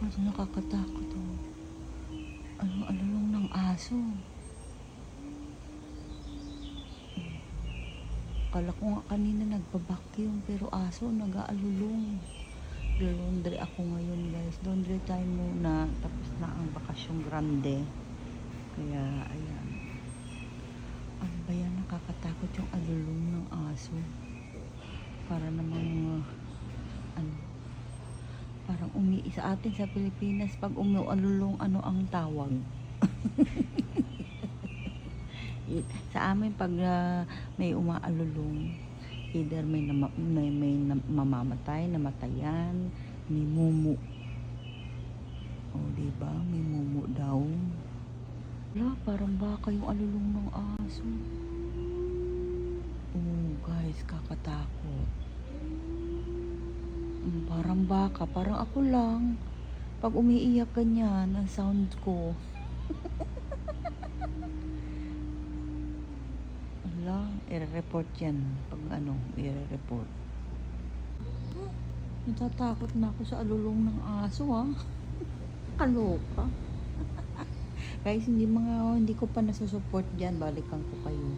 Kasi nakakatakot oh. Alulong ng aso. Akala ko nga kanina nagpa-vacuum pero aso nag-aalulong. Laundry ako ngayon guys. Laundry time muna. Tapos na ang bakasyong grande. Kaya ayan. Ano ba yan? Nakakatakot yung alulong ng aso. Para namang parang sa atin sa Pilipinas pag umialulong ano ang tawag. Sa amin pag may umaalulong, either may mamamatay, namatayan, may mumu. O diba? May mumu daw. Wala, parang baka yung alulong ng aso. Oh guys, kakatakot. Parang baka, parang ako lang. Pag umiiyak ganyan, ang sound ko. I-report yan pag i-report. Natatakot na ako sa alulong ng aso Kaloka. Guys, hindi ko pa nasusupport dyan, balikan ko kayo.